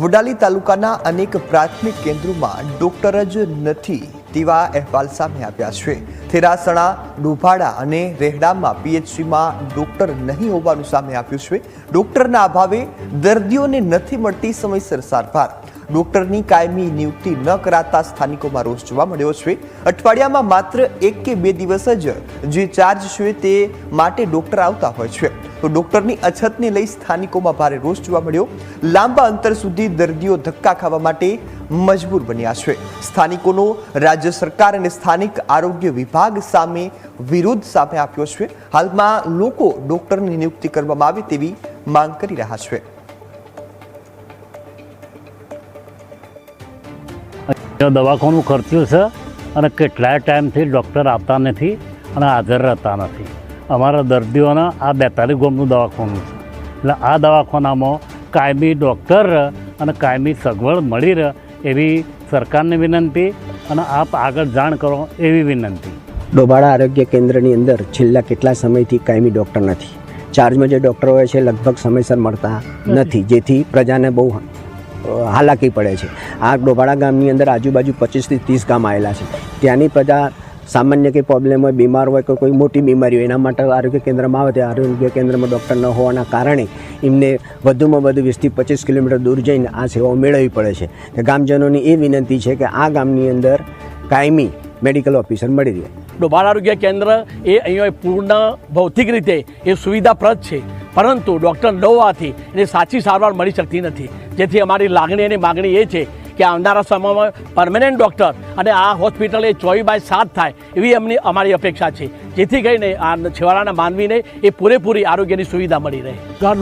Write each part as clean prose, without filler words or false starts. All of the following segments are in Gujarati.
વડાલી તાલુકાના અનેક પ્રાથમિક કેન્દ્રોમાં ડોક્ટર જ નથી તેવા અહેવાલ સામે આવ્યા છે। થેરાસણા, ડુભાડા અને રેહડામાં પીએચસીમાં ડોક્ટર નહીં હોવાનું સામે આવ્યું છે। ડોક્ટરના અભાવે દર્દીઓને નથી મળતી સમયસર સારવાર। ડોક્ટરની કાયમી નિયુક્તિ ન કરાતા સ્થાનિકોમાં રોષ જોવા મળ્યો છે। અઠવાડિયામાં માત્ર 1 કે 2 દિવસ જ જે ચાર્જ છે તે માટે ડોક્ટર આવતા હોય છે, તો ડોક્ટરની અછતને લઈ સ્થાનિકોમાં ભારે રોષ જોવા મળ્યો। લાંબા અંતર સુધી દર્દીઓ ધક્કા ખાવા માટે મજબૂર બન્યા છે। સ્થાનિકોનો રાજ્ય સરકાર અને સ્થાનિક આરોગ્ય વિભાગ સામે વિરોધ સામે આપ્યો છે। હાલમાં લોકો ડોક્ટરની નિયુક્તિ કરવામાં આવે તેવી માંગ કરી રહ્યા છે। દવાખાનું ખર્ચ્યું છે અને કેટલાય ટાઈમથી ડૉક્ટર આવતા નથી અને હાજર રહેતા નથી। અમારા દર્દીઓને આ 42 ગામનું દવાખાનું છે, એટલે આ દવાખાનામાં કાયમી ડૉક્ટર અને કાયમી સગવડ મળી રહે એવી સરકારને વિનંતી અને આપ આગળ જાણ કરો એવી વિનંતી। ડોભાડા આરોગ્ય કેન્દ્રની અંદર છેલ્લા કેટલા સમયથી કાયમી ડૉક્ટર નથી। ચાર્જમાં જે ડૉક્ટર હોય છે લગભગ સમયસર મળતા નથી, જેથી પ્રજાને બહુ હાલાકી પડે છે। આ ડોભાડા ગામની અંદર આજુબાજુ 25 થી 30 ગામ આવેલા છે। ત્યાંની પ્રજા સામાન્ય કંઈ પ્રોબ્લેમ હોય, બીમાર હોય, કોઈ મોટી બીમારી હોય, એના માટે આરોગ્ય કેન્દ્રમાં આવે, તે આરોગ્ય કેન્દ્રમાં ડૉક્ટર ન હોવાના કારણે એમને વધુમાં વધુ 20 થી 25 કિલોમીટર દૂર જઈને આ સેવાઓ મેળવવી પડે છે। ગામજનોની એ વિનંતી છે કે આ ગામની અંદર કાયમી મેડિકલ ઓફિસર મળી રહે। ડોભાડા આરોગ્ય કેન્દ્ર એ અહીંયા પૂર્ણ ભૌતિક રીતે એ સુવિધાપ્રદ છે, પરંતુ ડૉક્ટર ન હોવાથી એને સાચી સારવાર મળી શકતી નથી, જેથી અમારી લાગણી અને માગણી એ છે કે આવનારા સમયમાં પરમેનન્ટ ડૉક્ટર અને આ હોસ્પિટલ એ 24/7 થાય એવી અમારી અપેક્ષા છે, જેથી કરીને આ છેવાડાના માનવીને એ પૂરેપૂરી આરોગ્યની સુવિધા મળી રહે।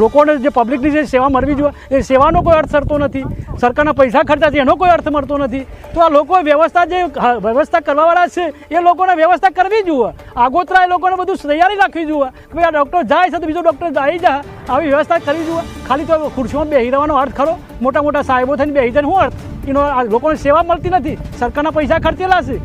લોકોને જે પબ્લિકની જે સેવા મળવી જોઈએ એ સેવાનો કોઈ અર્થ થતો નથી। સરકારના પૈસા ખર્ચા છે એનો કોઈ અર્થ મળતો નથી। તો આ લોકો વ્યવસ્થા કરવાવાળા છે એ લોકોને વ્યવસ્થા કરવી જોઈએ। આગોતરા એ લોકોને બધું તૈયારી રાખવી જોઈએ કે ભાઈ આ ડૉક્ટર જાય છે તો બીજો ડૉક્ટર આવી જાય, આવી વ્યવસ્થા કરવી જોઈએ। ખાલી તો ખુરશીમાં બેસી રહેવાનો અર્થ ખરો? મોટા મોટા સાહેબો થઈને બેસી જાય શું અર્થ? એનો લોકોને સેવા મળતી નથી, સરકારના પૈસા ખર્ચેલા છે